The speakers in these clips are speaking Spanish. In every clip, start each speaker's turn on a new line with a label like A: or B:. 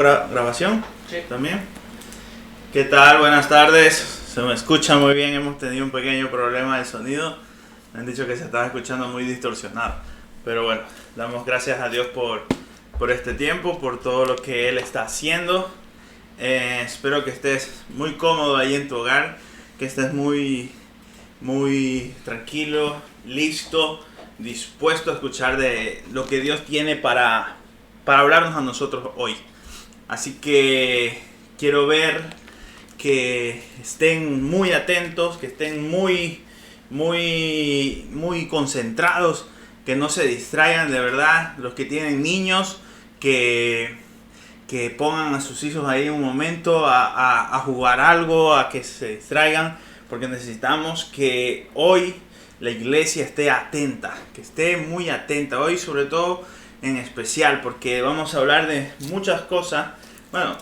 A: Grabación,
B: Sí.
A: también. ¿Qué tal? Buenas tardes. Se me escucha muy bien. Hemos tenido un pequeño problema de sonido. Me han dicho que se estaba escuchando muy distorsionado. Pero bueno, damos gracias a Dios por este tiempo, por todo lo que Él está haciendo. Espero que estés muy cómodo ahí en tu hogar, que estés muy tranquilo, listo, dispuesto a escuchar de lo que Dios tiene para hablarnos a nosotros hoy. Así que quiero ver que estén muy atentos, que estén muy concentrados, que no se distraigan de verdad. Los que tienen niños, que pongan a sus hijos ahí un momento a jugar algo, a que se distraigan, porque necesitamos que hoy la iglesia esté atenta, que esté muy atenta. Hoy sobre todo en especial, porque vamos a hablar de muchas cosas. Bueno,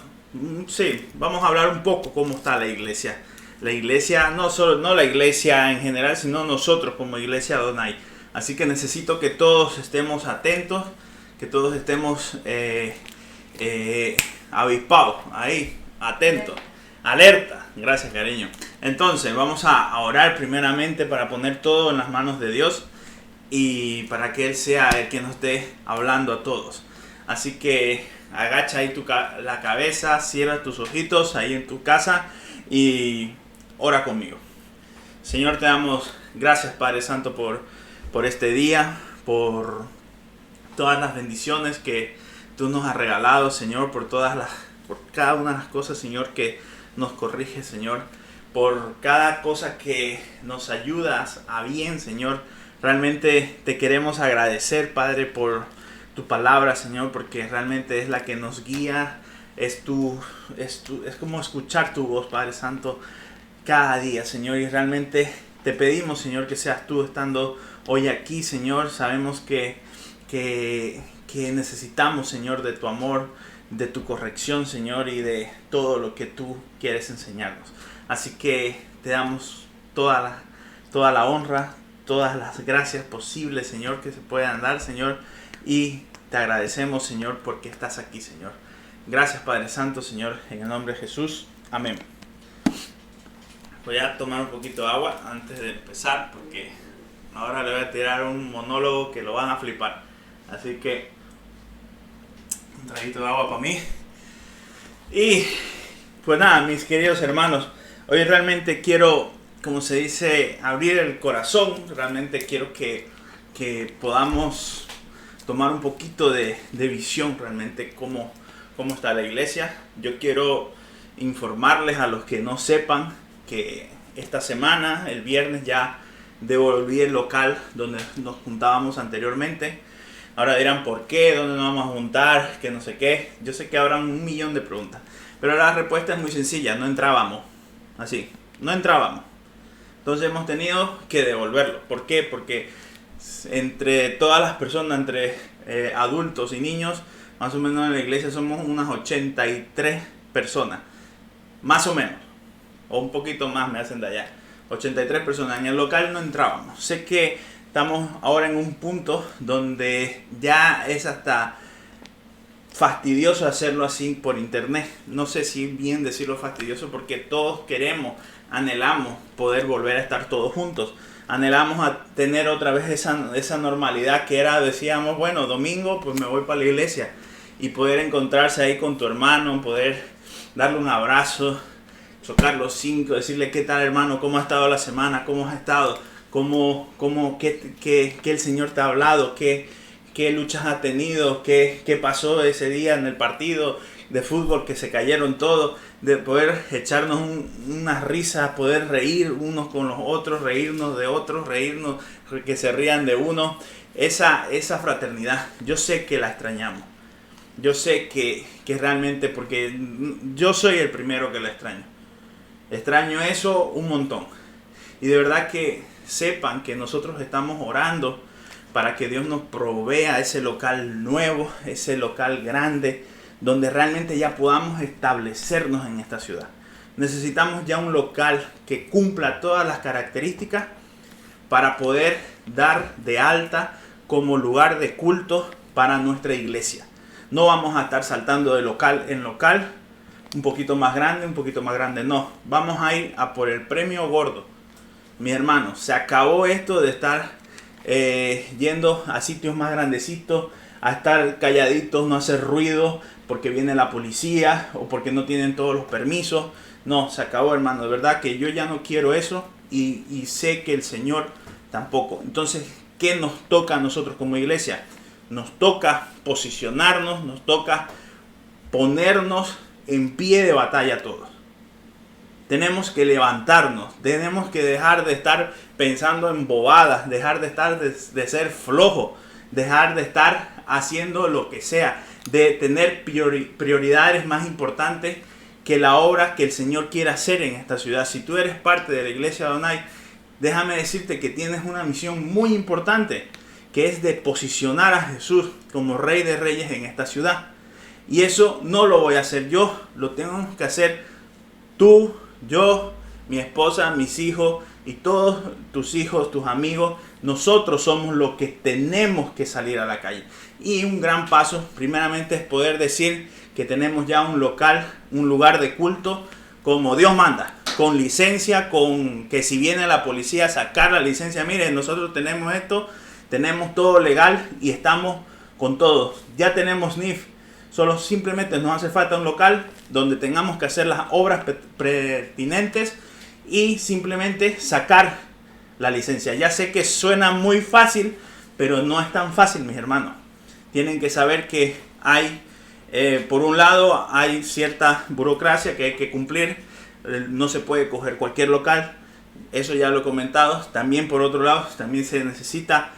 A: sí, vamos a hablar un poco cómo está la iglesia. La iglesia, no la iglesia en general, sino nosotros como iglesia Adonai. Así que necesito que todos estemos atentos, que todos estemos avispados, ahí, atentos, alerta. Gracias, cariño. Entonces, vamos a orar primeramente para poner todo en las manos de Dios y para que Él sea el que nos esté hablando a todos. Así que agacha ahí la cabeza, cierra tus ojitos ahí en tu casa y ora conmigo. Señor, te damos gracias, Padre Santo, por este día, por todas las bendiciones que tú nos has regalado, Señor, por cada una de las cosas, Señor, que nos corrige, Señor, por cada cosa que nos ayudas a bien, Señor. Realmente te queremos agradecer, Padre, por tu palabra, Señor, porque realmente es la que nos guía. Es como escuchar tu voz, Padre Santo, cada día, Señor. Y realmente te pedimos, Señor, que seas tú estando hoy aquí, Señor. Sabemos que necesitamos, Señor, de tu amor, de tu corrección, Señor, y de todo lo que tú quieres enseñarnos. Así que te damos toda la honra, todas las gracias posibles, Señor, que se puedan dar, Señor, y te agradecemos, Señor, porque estás aquí, Señor. Gracias, Padre Santo, Señor, en el nombre de Jesús. Amén. Voy a tomar un poquito de agua antes de empezar, porque ahora le voy a tirar un monólogo que lo van a flipar. Así que un traguito de agua para mí. Y pues nada, mis queridos hermanos, hoy realmente quiero, como se dice, abrir el corazón. Realmente quiero que podamos tomar un poquito de visión realmente cómo está la iglesia. Yo quiero informarles a los que no sepan que esta semana, el viernes, ya devolví el local donde nos juntábamos anteriormente. Ahora dirán, ¿por qué? ¿Dónde nos vamos a juntar? Que no sé qué. Yo sé que habrán 1.000.000 de preguntas, pero la respuesta es muy sencilla. No entrábamos. Así, no entrábamos. Entonces hemos tenido que devolverlo. ¿Por qué? Porque entre todas las personas, entre adultos y niños, más o menos en la iglesia somos unas 83 personas. Más o menos. O un poquito más me hacen de allá. 83 personas. En el local no entrábamos. Sé que estamos ahora en un punto donde ya es hasta fastidioso hacerlo así por internet. No sé si bien decirlo fastidioso, porque todos anhelamos poder volver a estar todos juntos. Anhelamos a tener otra vez esa normalidad que era, decíamos, bueno, domingo pues me voy para la iglesia, y poder encontrarse ahí con tu hermano, poder darle un abrazo, chocar los 5, decirle qué tal, hermano, cómo ha estado la semana, cómo has estado, qué el Señor te ha hablado, qué luchas has tenido, qué pasó ese día en el partido de fútbol que se cayeron todos, de poder echarnos unas risas, poder reír unos con los otros, reírnos de otros, reírnos, que se rían de uno. Esa fraternidad, yo sé que la extrañamos. Yo sé que realmente, porque yo soy el primero que la extraño. Extraño eso un montón. Y de verdad que sepan que nosotros estamos orando para que Dios nos provea ese local nuevo, ese local grande, donde realmente ya podamos establecernos en esta ciudad. Necesitamos ya un local que cumpla todas las características para poder dar de alta como lugar de culto para nuestra iglesia. No vamos a estar saltando de local en local, un poquito más grande, no. Vamos a ir a por el premio gordo. Mi hermano, se acabó esto de estar yendo a sitios más grandecitos, a estar calladitos, no hacer ruido porque viene la policía o porque no tienen todos los permisos. No, se acabó, hermano. De verdad que yo ya no quiero eso y sé que el Señor tampoco. Entonces, ¿qué nos toca a nosotros como iglesia? Nos toca posicionarnos, nos toca ponernos en pie de batalla todos. Tenemos que levantarnos, tenemos que dejar de estar pensando en bobadas, dejar de ser flojo, dejar de estar haciendo lo que sea, de tener prioridades más importantes que la obra que el Señor quiere hacer en esta ciudad. Si tú eres parte de la iglesia de Adonai, déjame decirte que tienes una misión muy importante, que es de posicionar a Jesús como Rey de Reyes en esta ciudad. Y eso no lo voy a hacer yo, lo tengo que hacer tú, yo, mi esposa, mis hijos y todos tus hijos, tus amigos. Nosotros somos los que tenemos que salir a la calle. Y un gran paso, primeramente, es poder decir que tenemos ya un local, un lugar de culto como Dios manda, con licencia, con que si viene la policía a sacar la licencia, miren, nosotros tenemos esto, tenemos todo legal y estamos con todo. Ya tenemos NIF. Solo simplemente nos hace falta un local donde tengamos que hacer las obras pertinentes y simplemente sacar la licencia. Ya sé que suena muy fácil, pero no es tan fácil, mis hermanos. Tienen que saber que hay, por un lado, hay cierta burocracia que hay que cumplir. No se puede coger cualquier local. Eso ya lo he comentado. También, por otro lado, también se necesita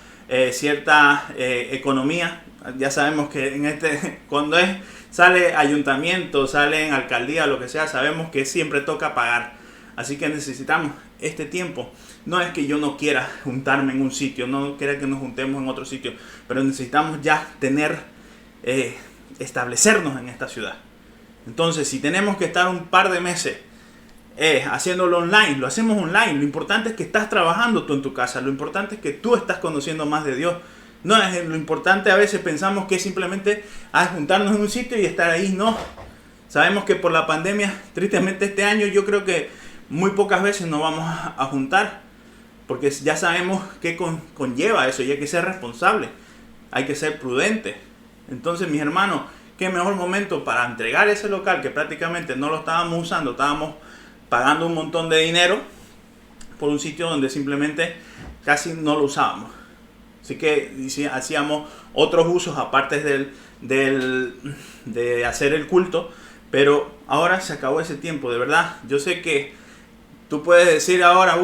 A: cierta economía. Ya sabemos que cuando sale ayuntamiento, sale en alcaldía, lo que sea, sabemos que siempre toca pagar. Así que necesitamos este tiempo. No es que yo no quiera juntarme en un sitio, no quiera que nos juntemos en otro sitio, pero necesitamos ya establecernos en esta ciudad. Entonces, si tenemos que estar un par de meses haciéndolo online, lo hacemos online. Lo importante es que estás trabajando tú en tu casa. Lo importante es que tú estás conociendo más de Dios. No es lo importante. A veces pensamos que es simplemente juntarnos en un sitio y estar ahí. No. Sabemos que por la pandemia, tristemente este año, yo creo que muy pocas veces nos vamos a juntar. Porque ya sabemos qué conlleva eso y hay que ser responsable. Hay que ser prudente. Entonces, mis hermanos, qué mejor momento para entregar ese local que prácticamente no lo estábamos usando. Estábamos pagando un montón de dinero por un sitio donde simplemente casi no lo usábamos. Así que hacíamos otros usos aparte de hacer el culto. Pero ahora se acabó ese tiempo, de verdad. Yo sé que tú puedes decir ahora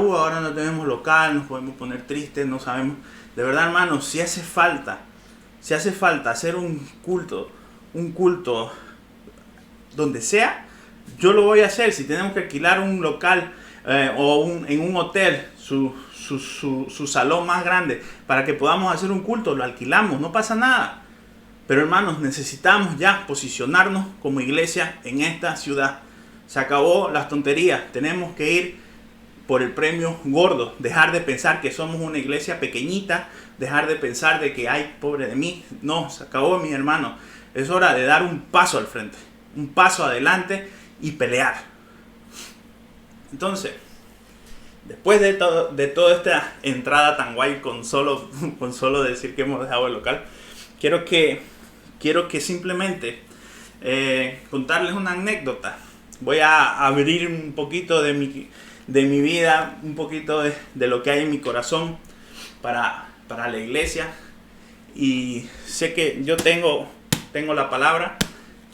A: no tenemos local, nos podemos poner tristes, no sabemos. De verdad, hermanos, si hace falta hacer un culto donde sea, yo lo voy a hacer. Si tenemos que alquilar un local en un hotel, su salón más grande, para que podamos hacer un culto, lo alquilamos, no pasa nada. Pero hermanos, necesitamos ya posicionarnos como iglesia en esta ciudad. Se acabó las tonterías, tenemos que ir por el premio gordo, dejar de pensar que somos una iglesia pequeñita, dejar de pensar de que ay, pobre de mí. No, se acabó, mis hermanos. Es hora de dar un paso al frente, un paso adelante y pelear. Entonces, después de toda esta entrada tan guay con solo decir que hemos dejado el local, quiero que simplemente contarles una anécdota. Voy a abrir un poquito de mi vida, un poquito de lo que hay en mi corazón para la iglesia. Y sé que yo tengo la palabra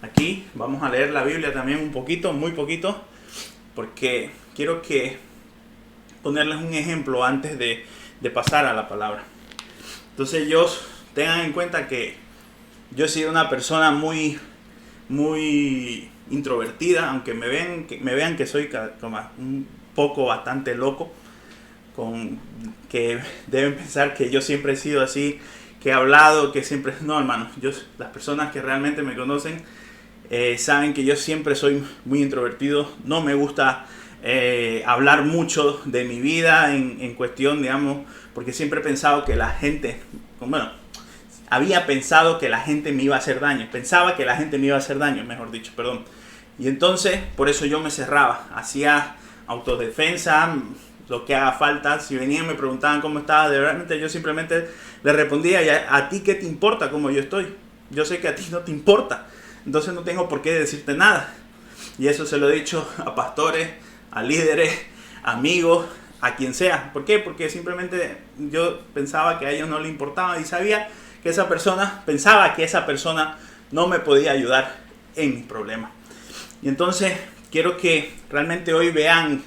A: aquí. Vamos a leer la Biblia también un poquito, muy poquito, porque quiero ponerles un ejemplo antes de pasar a la palabra. Entonces tengan en cuenta que yo he sido una persona muy, muy introvertida, aunque me vean que soy como un poco bastante loco, que deben pensar que yo siempre he sido así, que he hablado, que siempre... No, hermanos, las personas que realmente me conocen saben que yo siempre soy muy introvertido. No me gusta hablar mucho de mi vida en cuestión, digamos, porque siempre he pensado que la gente... Bueno, había pensado que la gente me iba a hacer daño. Pensaba que la gente me iba a hacer daño, mejor dicho, perdón. Y entonces, por eso yo me cerraba. Hacía autodefensa, lo que haga falta. Si venían y me preguntaban cómo estaba, de verdad, yo simplemente les respondía: ¿y a ti qué te importa cómo yo estoy? Yo sé que a ti no te importa. Entonces no tengo por qué decirte nada. Y eso se lo he dicho a pastores, a líderes, amigos, a quien sea. ¿Por qué? Porque simplemente yo pensaba que a ellos no les importaba y sabía que esa persona, pensaba que esa persona no me podía ayudar en mis problemas. Y entonces quiero que realmente hoy vean,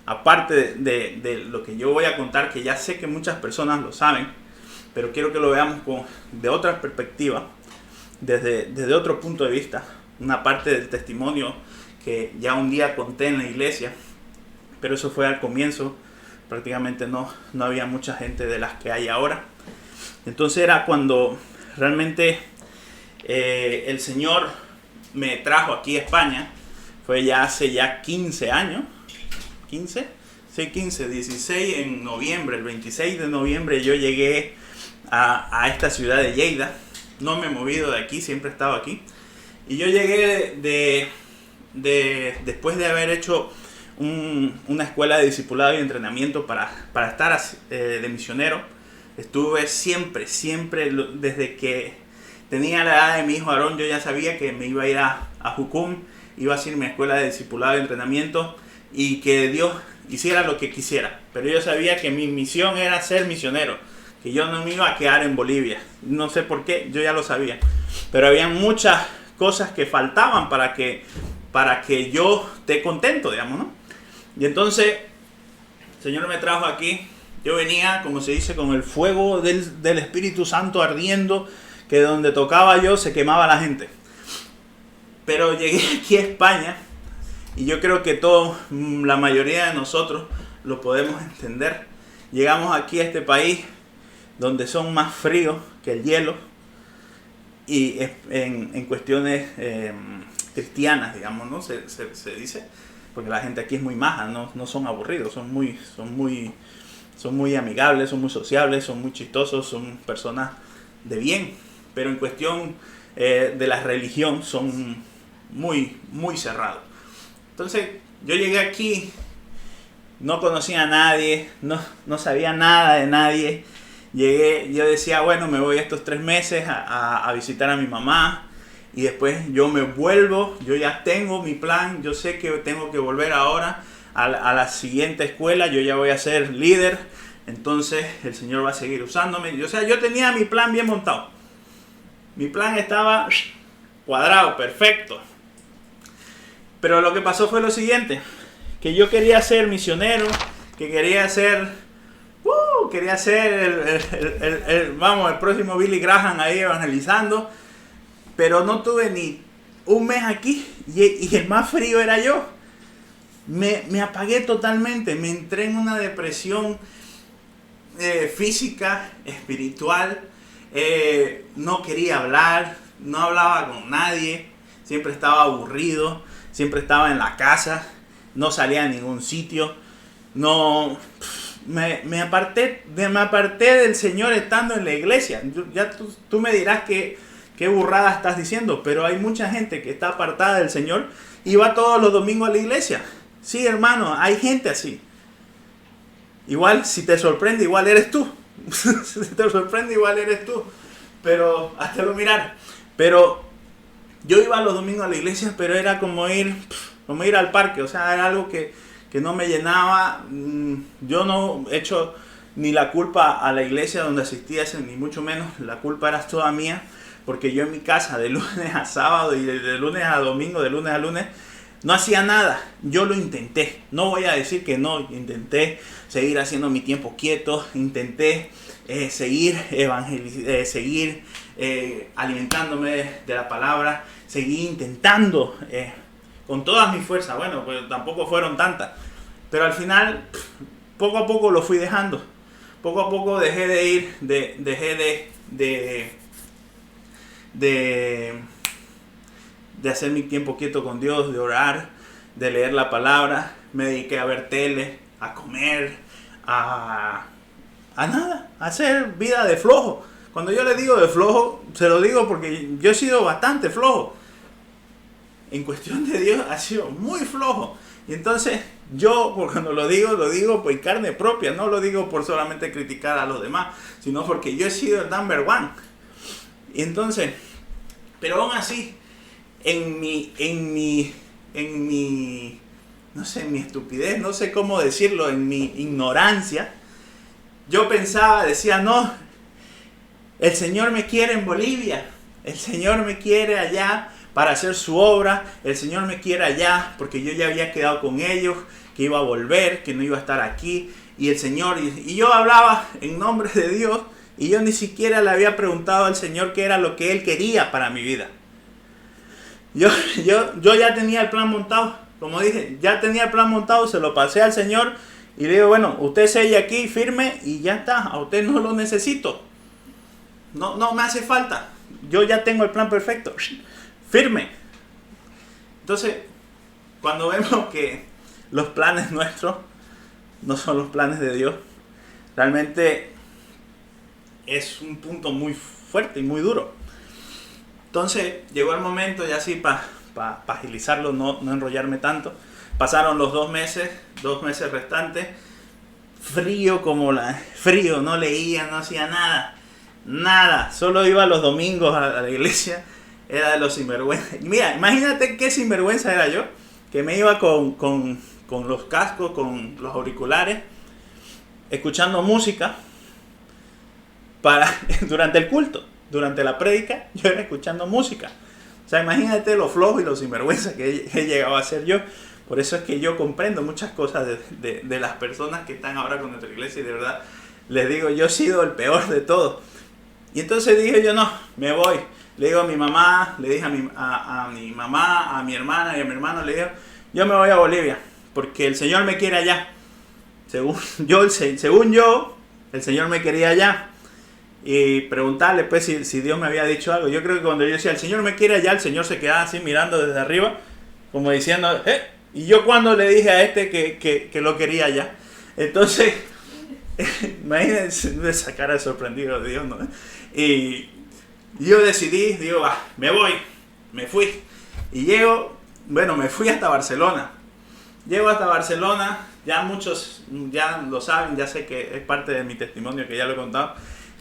A: aparte de lo que yo voy a contar, que ya sé que muchas personas lo saben, pero quiero que lo veamos de otra perspectiva, desde otro punto de vista, una parte del testimonio que ya un día conté en la iglesia, pero eso fue al comienzo, prácticamente no había mucha gente de las que hay ahora. Entonces era cuando realmente el Señor me trajo aquí a España, fue ya hace 15 años, 15, sí, 15, 16 en noviembre, el 26 de noviembre yo llegué a esta ciudad de Lleida. No me he movido de aquí, siempre he estado aquí. Y yo llegué después de haber hecho una escuela de discipulado y entrenamiento para estar de misionero. Estuve siempre, desde que tenía la edad de mi hijo Aarón, yo ya sabía que me iba a ir a Jucum, iba a hacer mi escuela de discipulado y entrenamiento y que Dios hiciera lo que quisiera. Pero yo sabía que mi misión era ser misionero, que yo no me iba a quedar en Bolivia. No sé por qué, yo ya lo sabía. Pero había muchas cosas que faltaban para que yo esté contento, digamos, ¿no? Y entonces el Señor me trajo aquí. Yo venía, como se dice, con el fuego del Espíritu Santo ardiendo, que donde tocaba yo se quemaba la gente. Pero llegué aquí a España y yo creo que la mayoría de nosotros lo podemos entender. Llegamos aquí a este país donde son más fríos que el hielo y en cuestiones cristianas, digamos, ¿no? Se dice, porque la gente aquí es muy maja, no son aburridos, son muy amigables, son muy sociables, son muy chistosos, son personas de bien, pero en cuestión de la religión son muy cerrados. Entonces yo llegué aquí, no conocía a nadie, no sabía nada de nadie. Llegué, yo decía, bueno, me voy estos 3 meses a visitar a mi mamá y después yo me vuelvo. Yo ya tengo mi plan, yo sé que tengo que volver ahora a la siguiente escuela, yo ya voy a ser líder, entonces el Señor va a seguir usándome. O sea, yo tenía mi plan bien montado, mi plan estaba cuadrado, perfecto. Pero lo que pasó fue lo siguiente, que yo quería ser misionero, que quería ser el próximo Billy Graham ahí evangelizando, pero no tuve ni un mes aquí y el más frío era yo. Me apagué totalmente, me entré en una depresión física, espiritual, no quería hablar, no hablaba con nadie, siempre estaba aburrido, siempre estaba en la casa, no salía a ningún sitio, me aparté del Señor estando en la iglesia. Ya tú me dirás qué burrada estás diciendo, pero hay mucha gente que está apartada del Señor y va todos los domingos a la iglesia. Sí, hermano, hay gente así. Igual, si te sorprende, igual eres tú. Si te sorprende, igual eres tú. Pero, háztelo mirar. Pero yo iba los domingos a la iglesia, pero era como ir al parque. O sea, era algo que no me llenaba. Yo no he hecho ni la culpa a la iglesia donde asistía, ni mucho menos. La culpa era toda mía, porque yo en mi casa de lunes a sábado y de lunes a domingo, de lunes a lunes, no hacía nada. Yo lo intenté, no voy a decir que no. Intenté seguir haciendo mi tiempo quieto, intenté seguir alimentándome de la palabra, seguí intentando con todas mis fuerzas. Bueno, pues tampoco fueron tantas, pero al final poco a poco lo fui dejando. Poco a poco dejé de ir, dejé de hacer mi tiempo quieto con Dios, de orar, de leer la palabra. Me dediqué a ver tele, a comer, a nada, a hacer vida de flojo, Cuando yo le digo de flojo, se lo digo porque yo he sido bastante flojo. En cuestión de Dios ha sido muy flojo. Y entonces yo cuando lo digo por carne propia. No lo digo por solamente criticar a los demás, sino porque yo he sido el number one. Y entonces, pero aún así, en mi, no sé, en mi estupidez, no sé cómo decirlo, en mi ignorancia, yo pensaba, decía, no, el Señor me quiere en Bolivia, el Señor me quiere allá para hacer su obra, el Señor me quiere allá porque yo ya había quedado con ellos, que iba a volver, que no iba a estar aquí, y el Señor, y yo hablaba en nombre de Dios, y yo ni siquiera le había preguntado al Señor qué era lo que Él quería para mi vida. Yo ya tenía el plan montado, como dije, ya tenía el plan montado, se lo pasé al Señor, y le digo, bueno, usted selle aquí, firme, y ya está, a usted no lo necesito. No me hace falta, yo ya tengo el plan perfecto, firme. Entonces, cuando vemos que los planes nuestros no son los planes de Dios, realmente es un punto muy fuerte y muy duro. Entonces llegó el momento, ya así para agilizarlo, no enrollarme tanto. Pasaron los 2 meses restantes, frío, no leía, no hacía nada, solo iba los domingos a la iglesia, era de los sinvergüenza. Mira, imagínate qué sinvergüenza era yo, que me iba con los cascos, con los auriculares, escuchando música, durante el culto, durante la prédica, yo era escuchando música. O sea, imagínate lo flojo y lo sinvergüenza que he llegado a ser yo. Por eso es que yo comprendo muchas cosas de las personas que están ahora con nuestra iglesia, y de verdad les digo, yo he sido el peor de todos. Y entonces dije yo, no, me voy. Le digo a mi mamá, le dije a mi mamá, a mi hermana y a mi hermano, le digo, yo me voy a Bolivia, porque el Señor me quiere allá. Según yo, el Señor me quería allá. Y preguntarle pues si Dios me había dicho algo. Yo creo que cuando yo decía, el Señor me quiere allá, el Señor se quedaba así mirando desde arriba, como diciendo, y yo cuando le dije a este que lo quería allá. Entonces, imagínense esa cara de sorprendido de Dios, ¿no? Y yo decidí, digo, me voy, me fui. Y me fui hasta Barcelona. Llego hasta Barcelona, ya muchos ya lo saben, ya sé que es parte de mi testimonio, que ya lo he contado.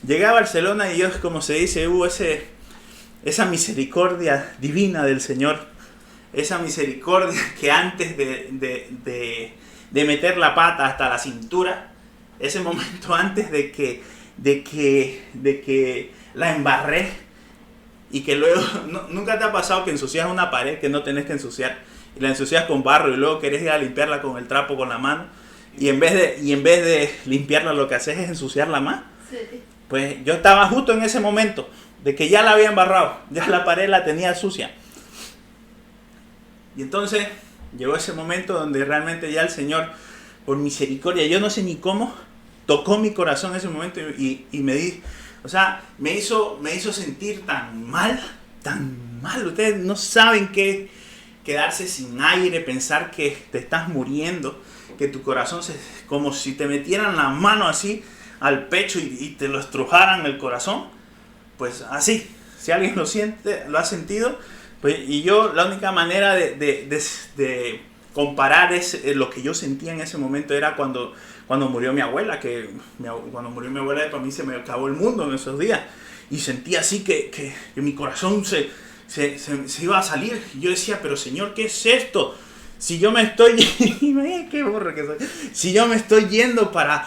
A: Llegué a Barcelona y yo, como se dice, hubo esa misericordia divina del Señor. Esa misericordia que antes de meter la pata hasta la cintura, ese momento antes de que la embarré, y que luego, nunca te ha pasado que ensucias una pared que no tenés que ensuciar, y la ensucias con barro y luego querés ir a limpiarla con el trapo, con la mano, y en vez de limpiarla lo que haces es ensuciarla más? Sí. Pues yo estaba justo en ese momento de que ya la había embarrado, ya la pared la tenía sucia. Y entonces llegó ese momento donde realmente ya el Señor, por misericordia, yo no sé ni cómo, tocó mi corazón en ese momento y me hizo sentir tan mal. Ustedes no saben qué quedarse sin aire, pensar que te estás muriendo, que tu corazón como si te metieran la mano así al pecho y te lo estrujaran el corazón. Pues así, si alguien lo ha sentido, pues, y yo la única manera de comparar lo que yo sentía en ese momento era cuando murió mi abuela, cuando murió mi abuela, para mí se me acabó el mundo en esos días, y sentía así que mi corazón se iba a salir, y yo decía, pero Señor, ¿qué es esto? Si yo me estoy qué burro que soy. Si yo me estoy yendo para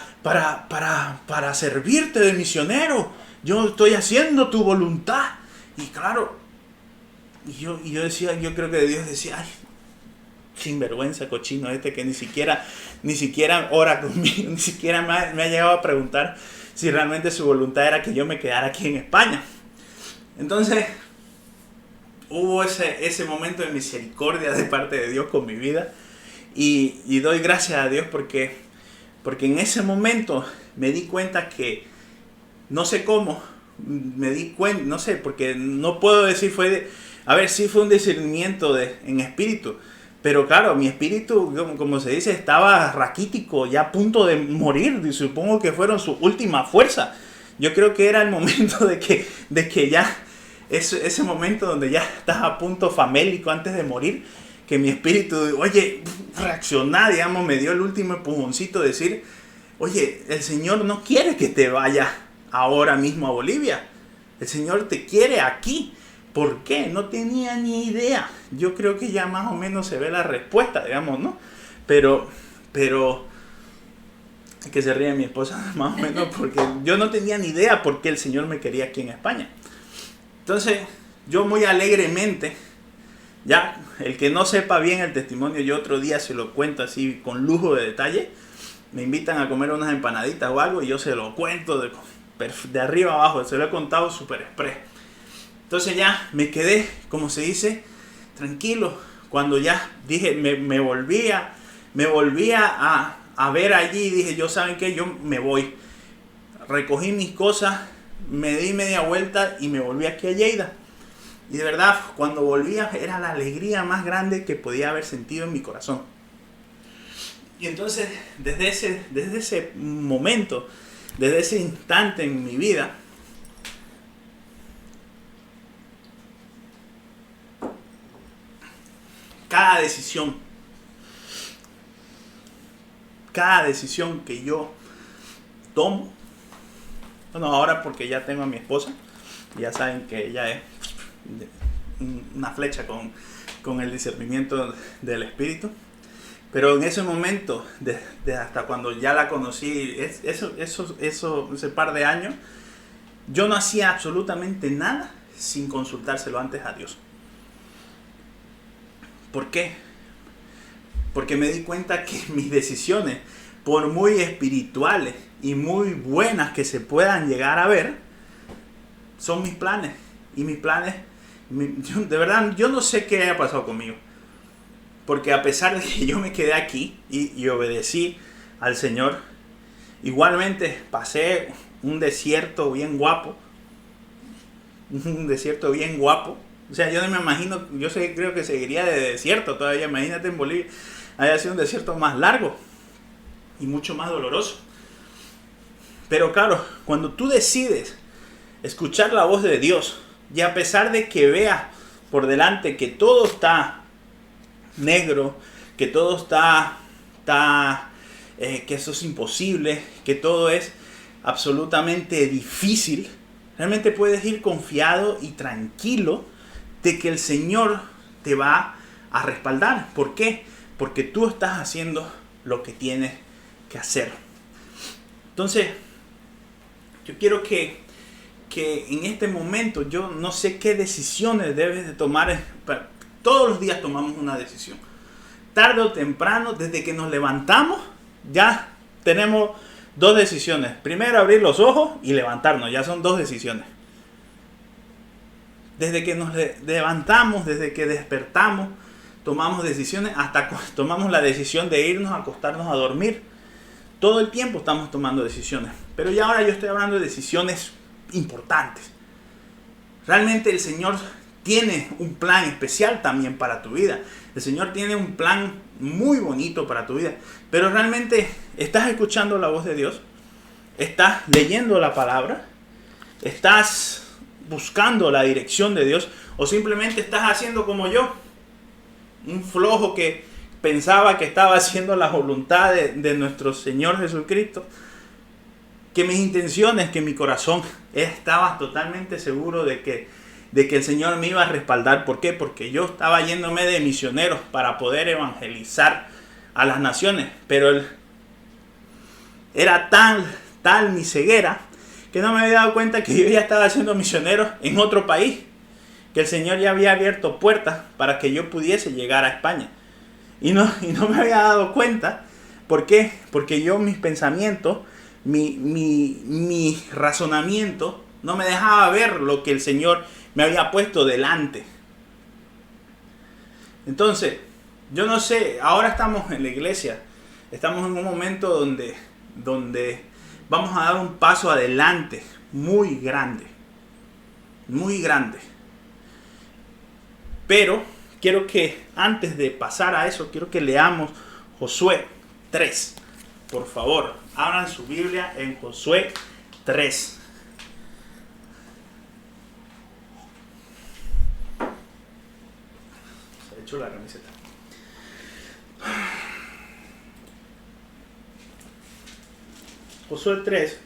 A: servirte de misionero, yo estoy haciendo tu voluntad. Y claro, yo decía, yo creo que Dios decía, ay, sinvergüenza, cochino que ni siquiera ora conmigo, ni siquiera me ha llegado a preguntar si realmente su voluntad era que yo me quedara aquí en España. Entonces hubo ese momento de misericordia de parte de Dios con mi vida, y doy gracias a Dios porque en ese momento me di cuenta que, no sé cómo, me di cuenta, no sé, porque no puedo decir sí fue un discernimiento en espíritu, pero claro, mi espíritu, como se dice, estaba raquítico, ya a punto de morir, y supongo que fueron su última fuerza. yo creo que era el momento de que ya, ese momento donde ya estás a punto famélico antes de morir, que mi espíritu, oye, reaccionar, digamos, me dio el último empujoncito de decir, oye, el Señor no quiere que te vayas ahora mismo a Bolivia. El Señor te quiere aquí. ¿Por qué? No tenía ni idea. Yo creo que ya más o menos se ve la respuesta, digamos, ¿no? Pero que se ríe mi esposa, más o menos, porque yo no tenía ni idea por qué el Señor me quería aquí en España. Entonces, yo muy alegremente, ya, el que no sepa bien el testimonio, yo otro día se lo cuento así con lujo de detalle. Me invitan a comer unas empanaditas o algo y yo se lo cuento de arriba abajo, se lo he contado súper express. Entonces ya me quedé, como se dice, tranquilo. Cuando ya dije, me volvía a ver allí, dije, yo, ¿saben qué? Yo me voy. Recogí mis cosas, me di media vuelta y me volví aquí a Lleida. Y de verdad, cuando volvía era la alegría más grande que podía haber sentido en mi corazón. Y entonces, desde ese momento, desde ese instante en mi vida, cada decisión que yo tomo, bueno, ahora porque ya tengo a mi esposa, ya saben que ella es una flecha con el discernimiento del espíritu, pero en ese momento, de hasta cuando ya la conocí, ese par de años, yo no hacía absolutamente nada sin consultárselo antes a Dios. ¿Por qué? Porque me di cuenta que mis decisiones, por muy espirituales y muy buenas que se puedan llegar a ver, son mis planes. Y mis planes, de verdad, yo no sé qué haya pasado conmigo. Porque a pesar de que yo me quedé aquí y obedecí al Señor, igualmente pasé un desierto bien guapo. O sea, yo no me imagino, creo que seguiría de desierto todavía. Imagínate en Bolivia, haya sido un desierto más largo y mucho más doloroso. Pero claro, cuando tú decides escuchar la voz de Dios, y a pesar de que veas por delante que todo está negro, que todo está que eso es imposible, que todo es absolutamente difícil, realmente puedes ir confiado y tranquilo de que el Señor te va a respaldar. ¿Por qué? Porque tú estás haciendo lo que tienes que hacer. Entonces, yo quiero que en este momento, yo no sé qué decisiones debes de tomar. Todos los días tomamos una decisión. Tarde o temprano, desde que nos levantamos, ya tenemos dos decisiones. Primero, abrir los ojos y levantarnos. Ya son dos decisiones. Desde que nos levantamos, desde que despertamos, tomamos decisiones, hasta tomamos la decisión de irnos a acostarnos a dormir. Todo el tiempo estamos tomando decisiones. Pero ya ahora yo estoy hablando de decisiones importantes. Realmente el Señor tiene un plan especial también para tu vida. El Señor tiene un plan muy bonito para tu vida. Pero realmente, ¿estás escuchando la voz de Dios? ¿Estás leyendo la palabra? ¿Estás buscando la dirección de Dios? ¿O simplemente estás haciendo como yo? Un flojo que pensaba que estaba haciendo la voluntad de nuestro Señor Jesucristo. Que mis intenciones, que mi corazón, estaba totalmente seguro de que el Señor me iba a respaldar. ¿Por qué? Porque yo estaba yéndome de misioneros para poder evangelizar a las naciones. Pero era tal mi ceguera que no me había dado cuenta que yo ya estaba siendo misionero en otro país. Que el Señor ya había abierto puertas para que yo pudiese llegar a España. Y no me había dado cuenta. ¿Por qué? Porque yo, mis pensamientos, mi razonamiento no me dejaba ver lo que el Señor me había puesto delante. Entonces, yo no sé, ahora estamos en la iglesia, estamos en un momento donde vamos a dar un paso adelante muy grande, muy grande. Pero quiero que antes de pasar a eso, quiero que leamos Josué 3. Por favor, abran su Biblia en Josué 3. puso la camiseta. Josué 3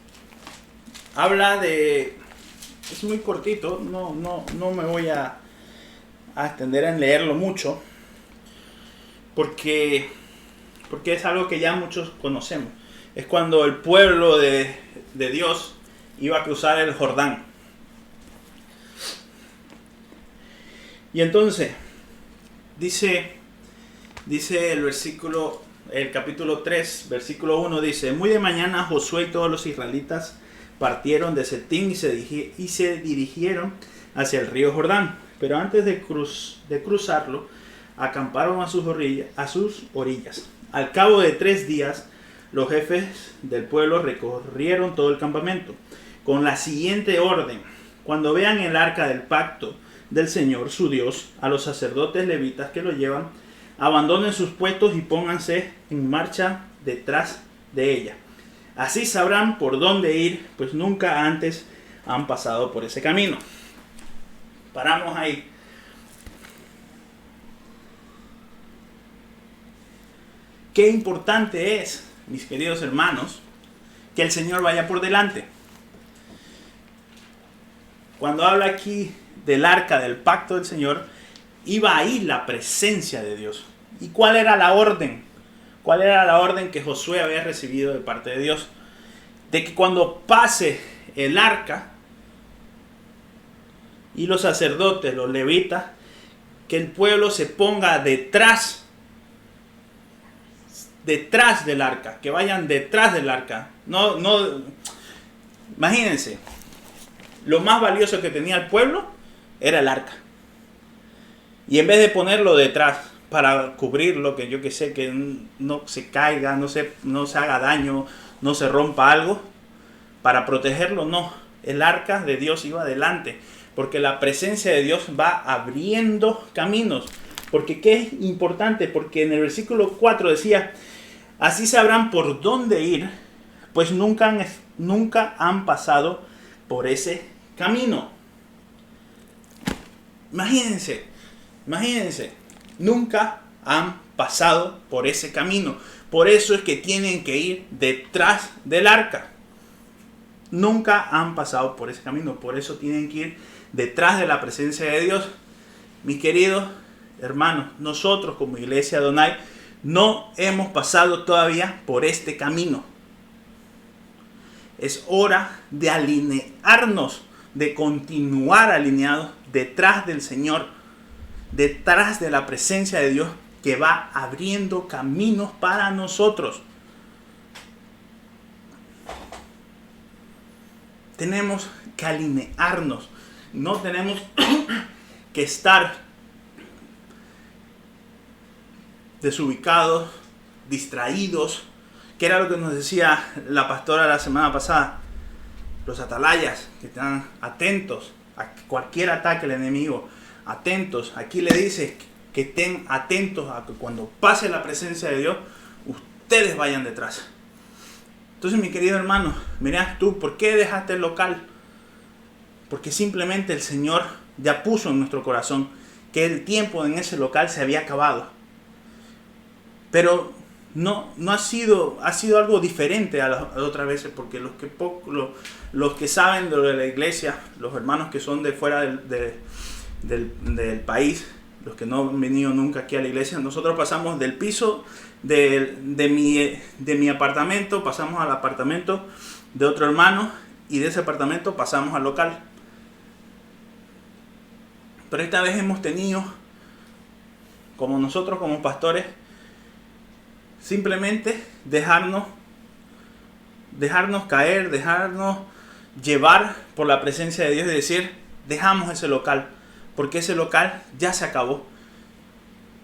A: habla de... Es muy cortito, no me voy a extender en leerlo mucho, porque es algo que ya muchos conocemos. Es cuando el pueblo de Dios iba a cruzar el Jordán. Y entonces, dice el capítulo 3, versículo 1, dice: muy de mañana Josué y todos los israelitas partieron de Sitín y se dirigieron hacia el río Jordán. Pero antes de cruzarlo, acamparon a sus orillas. Al cabo de 3 días, los jefes del pueblo recorrieron todo el campamento con la siguiente orden: cuando vean el arca del pacto del Señor su Dios, a los sacerdotes levitas que lo llevan, abandonen sus puestos y pónganse en marcha detrás de ella. Así sabrán por dónde ir, pues nunca antes han pasado por ese camino. Paramos ahí. Qué importante es, mis queridos hermanos, que el Señor vaya por delante. Cuando habla aquí del arca del pacto del Señor, iba ahí la presencia de Dios. ¿Y cuál era la orden? ¿Cuál era la orden que Josué había recibido de parte de Dios? De que cuando pase el arca y los sacerdotes, los levitas, que el pueblo se ponga detrás del arca, que vayan detrás del arca. Imagínense, lo más valioso que tenía el pueblo era el arca. Y en vez de ponerlo detrás para cubrirlo, que yo que sé, que no se caiga, no se haga daño, no se rompa algo, para protegerlo, no. El arca de Dios iba adelante, porque la presencia de Dios va abriendo caminos. Porque qué es importante, porque en el versículo 4 decía: así sabrán por dónde ir, pues nunca han pasado por ese camino. Imagínense, nunca han pasado por ese camino. Por eso es que tienen que ir detrás del arca. Nunca han pasado por ese camino, por eso tienen que ir detrás de la presencia de Dios. Mis queridos hermanos, nosotros como Iglesia Adonai no hemos pasado todavía por este camino. Es hora de alinearnos, de continuar alineados detrás del Señor, detrás de la presencia de Dios que va abriendo caminos para nosotros. Tenemos que alinearnos, no tenemos que estar desubicados, distraídos, que era lo que nos decía la pastora la semana pasada. Los atalayas, que están atentos a cualquier ataque del enemigo, atentos. Aquí le dice que estén atentos a que cuando pase la presencia de Dios, ustedes vayan detrás. Entonces, mi querido hermano, mirá tú, ¿por qué dejaste el local? Porque simplemente el Señor ya puso en nuestro corazón que el tiempo en ese local se había acabado. Pero no ha sido algo diferente a las otras veces, porque los que saben de lo de la iglesia, los hermanos que son de fuera del país, los que no han venido nunca aquí a la iglesia, nosotros pasamos del piso de mi apartamento, pasamos al apartamento de otro hermano, y de ese apartamento pasamos al local. Pero esta vez hemos tenido, como nosotros como pastores, simplemente dejarnos caer, dejarnos llevar por la presencia de Dios y decir: dejamos ese local, porque ese local ya se acabó,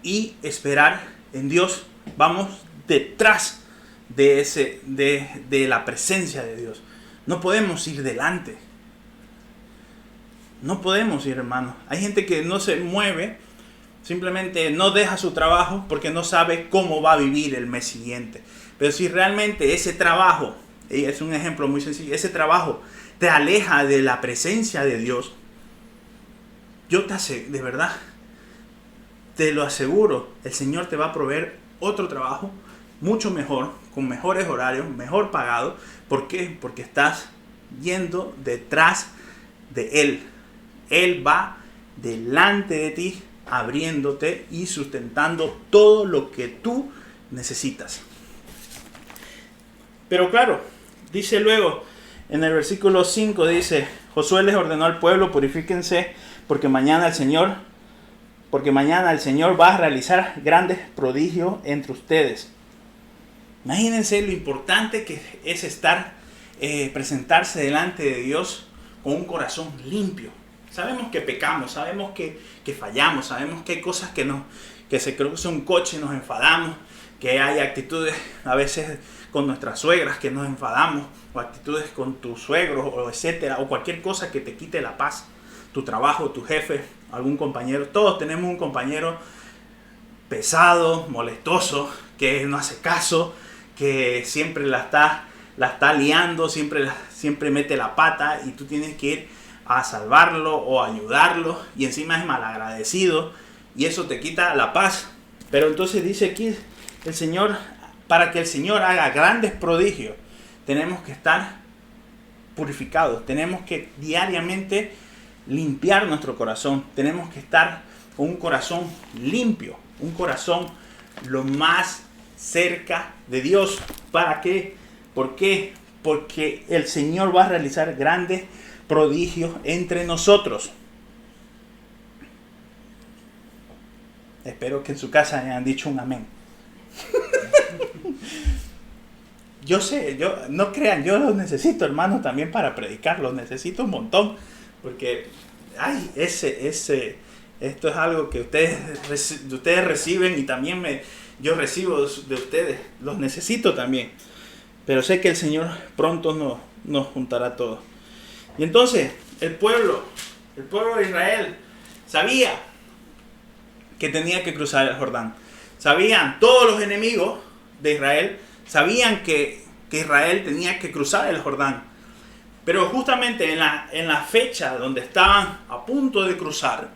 A: y esperar en Dios. Vamos detrás de la presencia de Dios. No podemos ir delante. No podemos ir, hermanos. Hay gente que no se mueve, simplemente no deja su trabajo porque no sabe cómo va a vivir el mes siguiente. Pero si realmente ese trabajo, y es un ejemplo muy sencillo, ese trabajo te aleja de la presencia de Dios, yo te aseguro, de verdad, te lo aseguro, el Señor te va a proveer otro trabajo mucho mejor, con mejores horarios, mejor pagado. ¿Por qué? Porque estás yendo detrás de Él. Él va delante de ti, abriéndote y sustentando todo lo que tú necesitas. Pero claro, dice luego en el versículo 5, dice: Josué les ordenó al pueblo: purifíquense, porque mañana el Señor va a realizar grandes prodigios entre ustedes. Imagínense lo importante que es presentarse delante de Dios con un corazón limpio. Sabemos que pecamos, sabemos que fallamos, sabemos que hay cosas que se cruza un coche y nos enfadamos, que hay actitudes a veces con nuestras suegras que nos enfadamos, o actitudes con tus suegros, o etcétera, o cualquier cosa que te quite la paz, tu trabajo, tu jefe, algún compañero. Todos tenemos un compañero pesado, molestoso, que no hace caso, que siempre la está liando, siempre mete la pata, y tú tienes que ir a salvarlo o ayudarlo, y encima es malagradecido, y eso te quita la paz. Pero entonces dice aquí el Señor: para que el Señor haga grandes prodigios, tenemos que estar purificados, tenemos que diariamente limpiar nuestro corazón, tenemos que estar con un corazón limpio, un corazón lo más cerca de Dios. ¿Para qué? ¿Por qué? Porque el Señor va a realizar grandes prodigios entre nosotros. Espero que en su casa hayan dicho un amén. Yo sé, no crean, yo los necesito, hermanos, también para predicar, los necesito un montón, porque esto es algo que ustedes reciben, y también yo recibo de ustedes, los necesito también. Pero sé que el Señor pronto nos juntará todos. Y entonces el pueblo de Israel sabía que tenía que cruzar el Jordán. Sabían, todos los enemigos de Israel sabían que Israel tenía que cruzar el Jordán. Pero justamente en la fecha donde estaban a punto de cruzar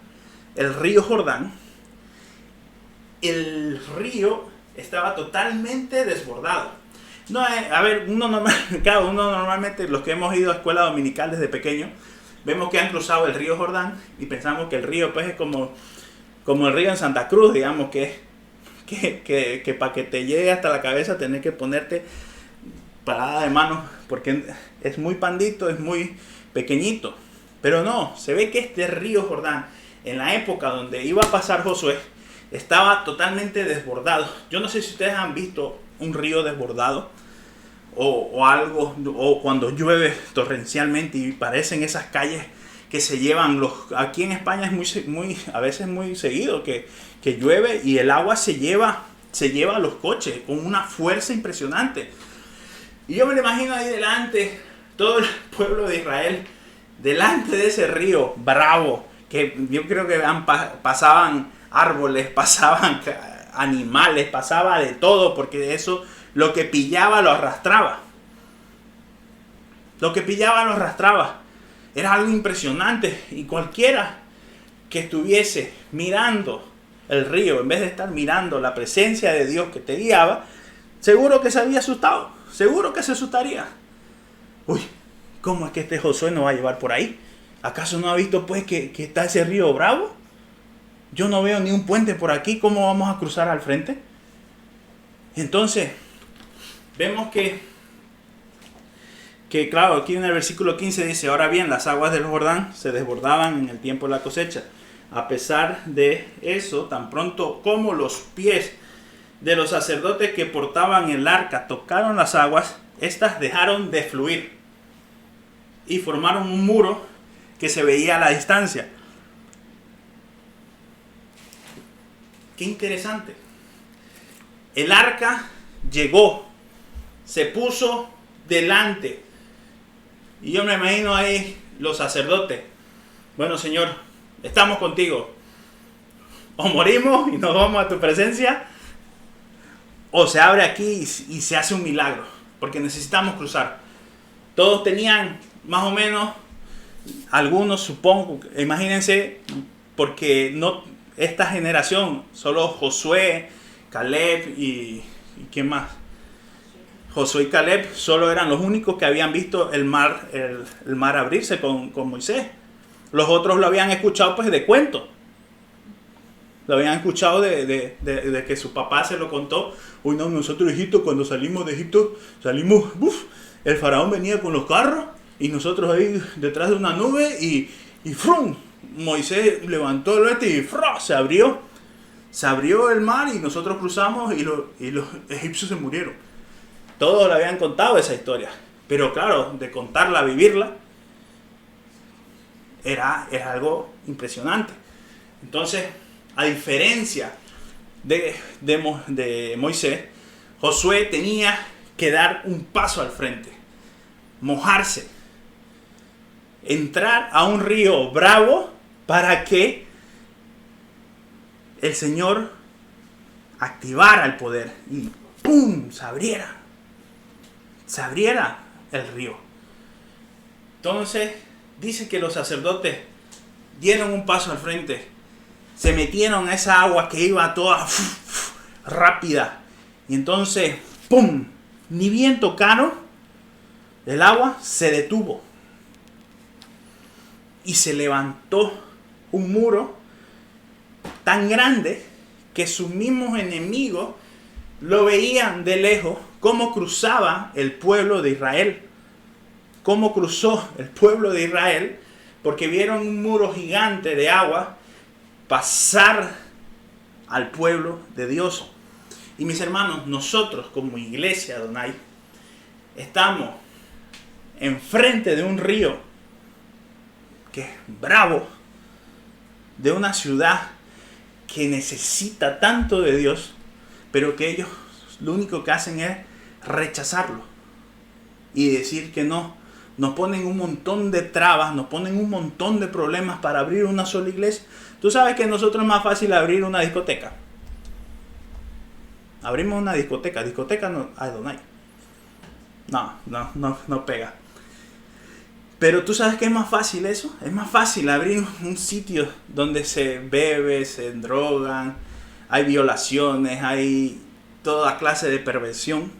A: el río Jordán, el río estaba totalmente desbordado. No, a ver, uno normalmente, los que hemos ido a escuela dominical desde pequeño, vemos que han cruzado el río Jordán y pensamos que el río pues es como el río en Santa Cruz, digamos, que para que te llegue hasta la cabeza tenés que ponerte parada de manos, porque es muy pandito, es muy pequeñito. Pero no, se ve que este río Jordán, en la época donde iba a pasar Josué, estaba totalmente desbordado. Yo no sé si ustedes han visto un río desbordado o algo, o cuando llueve torrencialmente y parecen esas calles que se llevan aquí en España es a veces muy seguido que llueve y el agua se lleva a los coches con una fuerza impresionante. Y yo me lo imagino ahí delante, todo el pueblo de Israel, delante de ese río bravo, que yo creo que pasaban árboles, pasaban animales, pasaba de todo, porque eso, lo que pillaba lo arrastraba. Lo que pillaba lo arrastraba. Era algo impresionante, y cualquiera que estuviese mirando el río, en vez de estar mirando la presencia de Dios que te guiaba, seguro que se había asustado, seguro que se asustaría. Uy, ¿cómo es que este Josué nos va a llevar por ahí? ¿Acaso no ha visto pues que está ese río bravo? Yo no veo ni un puente por aquí, ¿cómo vamos a cruzar al frente? Entonces, vemos que claro, aquí en el versículo 15 dice: ahora bien, las aguas del Jordán se desbordaban en el tiempo de la cosecha. A pesar de eso, tan pronto como los pies de los sacerdotes que portaban el arca tocaron las aguas, estas dejaron de fluir y formaron un muro que se veía a la distancia. Qué interesante. El arca llegó, se puso delante. Y yo me imagino ahí los sacerdotes: bueno, Señor, estamos contigo. O morimos y nos vamos a tu presencia, o se abre aquí y se hace un milagro, porque necesitamos cruzar. Todos tenían más o menos, algunos supongo, imagínense, porque esta generación, solo Josué, Caleb y ¿quién más? Josué y Caleb solo eran los únicos que habían visto el mar abrirse con Moisés. Los otros lo habían escuchado pues de cuento. Lo habían escuchado de que su papá se lo contó. Uy, no, nosotros Egipto, cuando salimos de Egipto, salimos, el faraón venía con los carros y nosotros ahí detrás de una nube y ¡frum! Moisés levantó el vete y ¡fra! Se abrió el mar y nosotros cruzamos y los egipcios se murieron. Todos le habían contado esa historia. Pero claro, de contarla, vivirla, era algo impresionante. Entonces, a diferencia de Moisés, Josué tenía que dar un paso al frente, mojarse, entrar a un río bravo para que el Señor activara el poder y ¡pum! Se abriera el río. Entonces dice que los sacerdotes dieron un paso al frente, se metieron a esa agua que iba toda rápida y entonces ¡pum! Ni bien tocaron, el agua se detuvo y se levantó un muro tan grande que sus mismos enemigos lo veían de lejos cómo cruzaba el pueblo de Israel. Cómo cruzó el pueblo de Israel, porque vieron un muro gigante de agua pasar al pueblo de Dios. Y mis hermanos, nosotros como iglesia Adonai estamos enfrente de un río que es bravo, de una ciudad que necesita tanto de Dios, pero que ellos lo único que hacen es rechazarlo y decir que no. Nos ponen un montón de trabas, nos ponen un montón de problemas para abrir una sola iglesia. Tú sabes que a nosotros es más fácil abrir una discoteca. Abrimos una discoteca no, Adonai. No pega. Pero tú sabes que es más fácil eso. Es más fácil abrir un sitio donde se bebe, se drogan, hay violaciones, hay toda clase de perversión,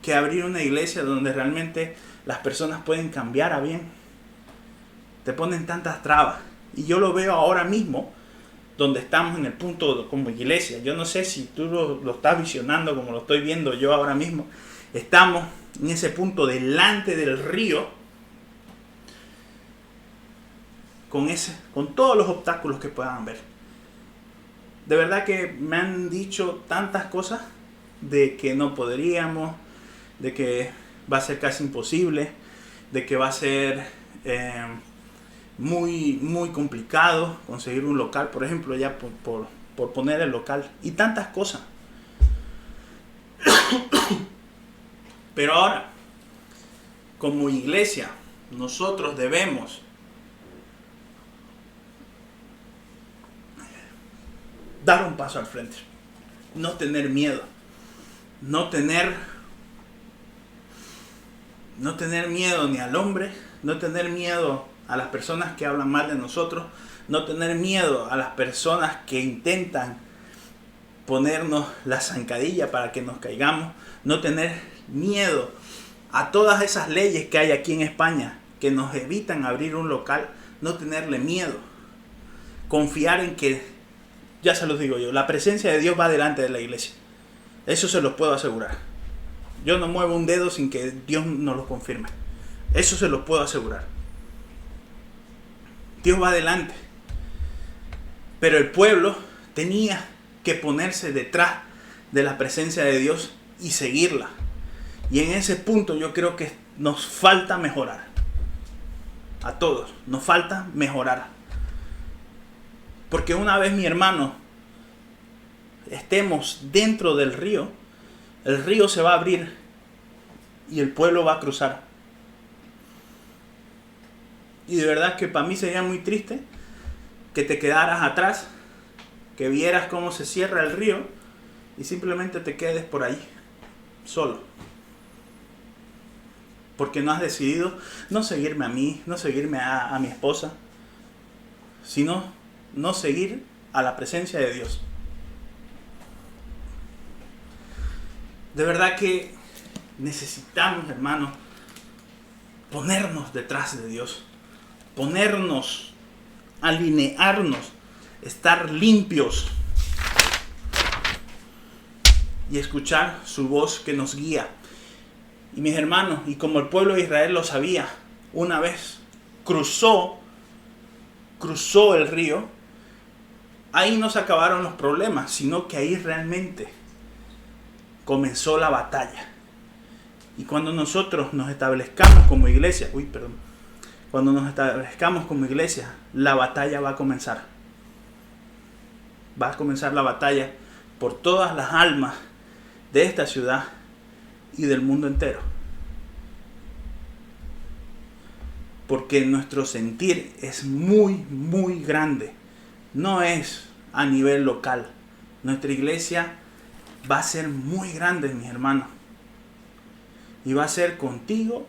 A: que abrir una iglesia donde realmente las personas pueden cambiar a bien. Te ponen tantas trabas. Y yo lo veo ahora mismo, donde estamos en el punto como iglesia. Yo no sé si tú lo estás visionando como lo estoy viendo yo ahora mismo. Estamos en ese punto delante del río, con todos los obstáculos que puedan haber. De verdad que me han dicho tantas cosas de que no podríamos, de que va a ser casi imposible, de que va a ser muy complicado conseguir un local, por ejemplo, ya por poner el local, y tantas cosas. Pero ahora, como iglesia, nosotros debemos dar un paso al frente, no tener miedo, no tener miedo ni al hombre, no tener miedo a las personas que hablan mal de nosotros, no tener miedo a las personas que intentan ponernos la zancadilla para que nos caigamos, no tener miedo a todas esas leyes que hay aquí en España que nos evitan abrir un local, no tenerle miedo, confiar en que, ya se los digo yo, la presencia de Dios va delante de la iglesia, eso se los puedo asegurar. Yo no muevo un dedo sin que Dios nos lo confirme. Eso se lo puedo asegurar. Dios va adelante. Pero el pueblo tenía que ponerse detrás de la presencia de Dios y seguirla. Y en ese punto yo creo que nos falta mejorar. A todos nos falta mejorar. Porque una vez, mi hermano, estemos dentro del río, el río se va a abrir y el pueblo va a cruzar. Y de verdad que para mí sería muy triste que te quedaras atrás, que vieras cómo se cierra el río y simplemente te quedes por ahí, solo. Porque no has decidido no seguirme a mí, no seguirme a mi esposa, sino no seguir a la presencia de Dios. De verdad que necesitamos, hermanos, ponernos detrás de Dios, ponernos, alinearnos, estar limpios y escuchar su voz que nos guía. Y mis hermanos, y como el pueblo de Israel lo sabía, una vez cruzó el río, ahí no se acabaron los problemas, sino que ahí realmente comenzó la batalla. Y cuando nosotros nos establezcamos como iglesia, cuando nos establezcamos como iglesia, la batalla va a comenzar. Va a comenzar la batalla por todas las almas de esta ciudad y del mundo entero. Porque nuestro sentir es muy, muy grande. No es a nivel local. Nuestra iglesia va a ser muy grande, mis hermanos. Y va a ser contigo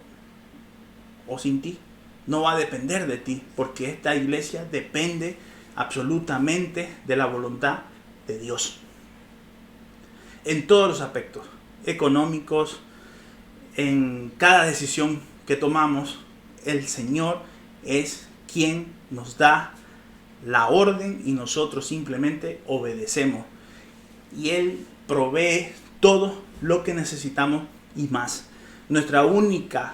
A: o sin ti. No va a depender de ti, porque esta iglesia depende absolutamente de la voluntad de Dios. En todos los aspectos, económicos, en cada decisión que tomamos, el Señor es quien nos da la orden y nosotros simplemente obedecemos. Y Él provee todo lo que necesitamos y más. Nuestra única,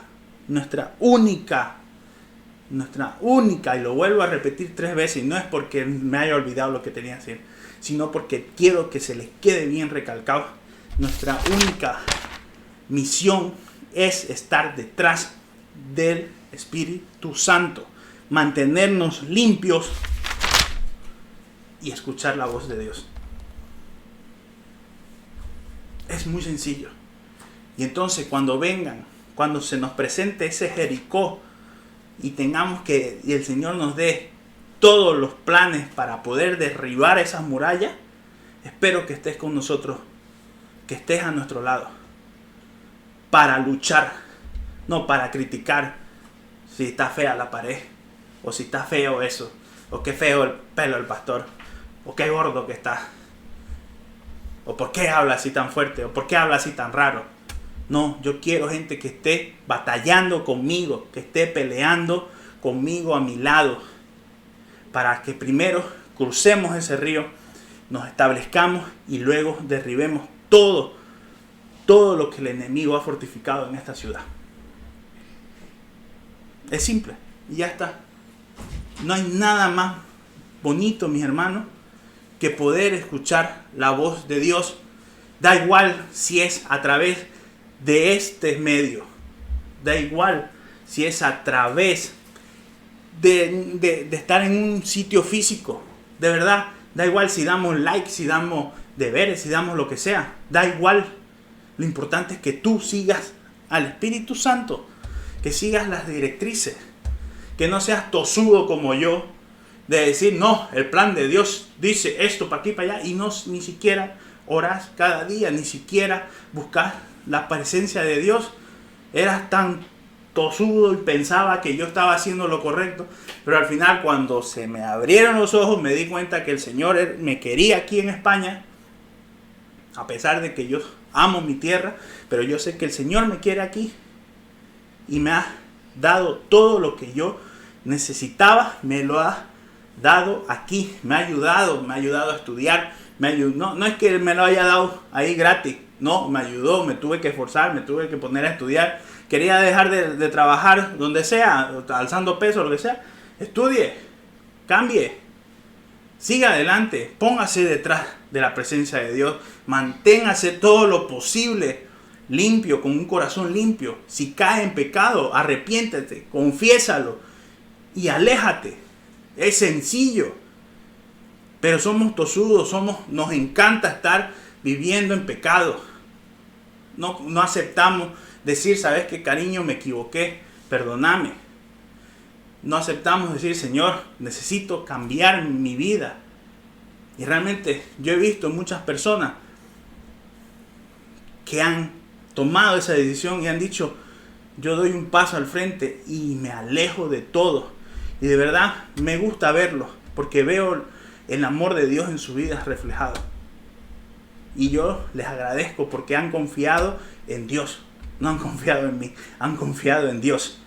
A: y lo vuelvo a repetir 3 veces, y no es porque me haya olvidado lo que tenía que decir, sino porque quiero que se les quede bien recalcado. Nuestra única misión es estar detrás del Espíritu Santo, mantenernos limpios y escuchar la voz de Dios. Es muy sencillo. Y entonces cuando se nos presente ese Jericó y y el Señor nos dé todos los planes para poder derribar esas murallas, espero que estés con nosotros, que estés a nuestro lado, para luchar, no para criticar si está fea la pared, o si está feo eso, o qué feo el pelo del pastor, o qué gordo que está, o por qué habla así tan fuerte, o por qué habla así tan raro. No, yo quiero gente que esté batallando conmigo, que esté peleando conmigo a mi lado, para que primero crucemos ese río, nos establezcamos y luego derribemos todo lo que el enemigo ha fortificado en esta ciudad. Es simple y ya está. No hay nada más bonito, mis hermanos, que poder escuchar la voz de Dios. Da igual si es a través de este medio, da igual si es a través de estar en un sitio físico, de verdad, da igual si damos like, si damos deberes, si damos lo que sea, da igual. Lo importante es que tú sigas al Espíritu Santo, que sigas las directrices, que no seas tosudo como yo, de decir, no, el plan de Dios dice esto para aquí, para allá, y ni siquiera oras cada día, ni siquiera buscas la presencia de Dios. Eras tan tosudo y pensaba que yo estaba haciendo lo correcto, pero al final, cuando se me abrieron los ojos, me di cuenta que el Señor me quería aquí en España, a pesar de que yo amo mi tierra, pero yo sé que el Señor me quiere aquí y me ha dado todo lo que yo necesitaba, me lo ha dado aquí, me ha ayudado a estudiar, no es que me lo haya dado ahí gratis, no, me ayudó, me tuve que esforzar, me tuve que poner a estudiar, quería dejar de trabajar donde sea, alzando peso, lo que sea, estudie, cambie, siga adelante, póngase detrás de la presencia de Dios, manténgase todo lo posible limpio, con un corazón limpio. Si cae en pecado, arrepiéntete, confiésalo y aléjate. Es sencillo, pero somos tosudos, nos encanta estar viviendo en pecado. No aceptamos decir, ¿sabes qué, cariño? Me equivoqué, perdóname. No aceptamos decir, Señor, necesito cambiar mi vida. Y realmente yo he visto muchas personas que han tomado esa decisión y han dicho, yo doy un paso al frente y me alejo de todo. Y de verdad me gusta verlo, porque veo el amor de Dios en su vida es reflejado. Y yo les agradezco porque han confiado en Dios. No han confiado en mí, han confiado en Dios.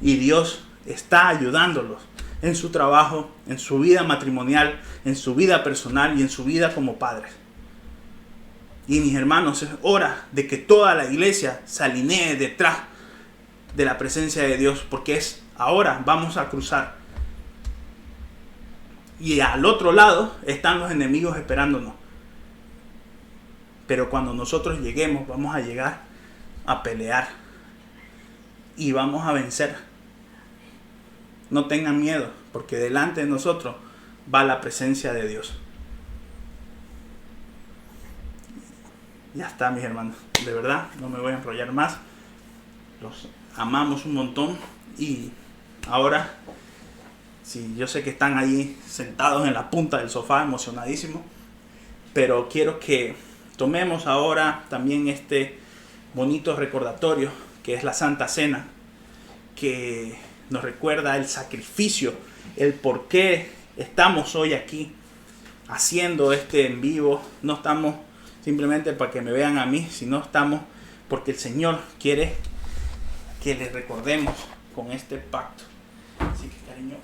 A: Y Dios está ayudándolos en su trabajo, en su vida matrimonial, en su vida personal y en su vida como padres. Y mis hermanos, es hora de que toda la iglesia se alinee detrás de la presencia de Dios, porque ahora vamos a cruzar. Y al otro lado están los enemigos esperándonos. Pero cuando nosotros lleguemos, vamos a llegar a pelear y vamos a vencer. No tengan miedo, porque delante de nosotros va la presencia de Dios. Ya está, mis hermanos. De verdad, no me voy a enrollar más. Los amamos un montón. Y ahora, sí, yo sé que están ahí sentados en la punta del sofá, emocionadísimos. Pero quiero que tomemos ahora también este bonito recordatorio que es la Santa Cena, que nos recuerda el sacrificio, el por qué estamos hoy aquí haciendo este en vivo. No estamos simplemente para que me vean a mí, sino estamos porque el Señor quiere que le recordemos con este pacto. Así que, cariño,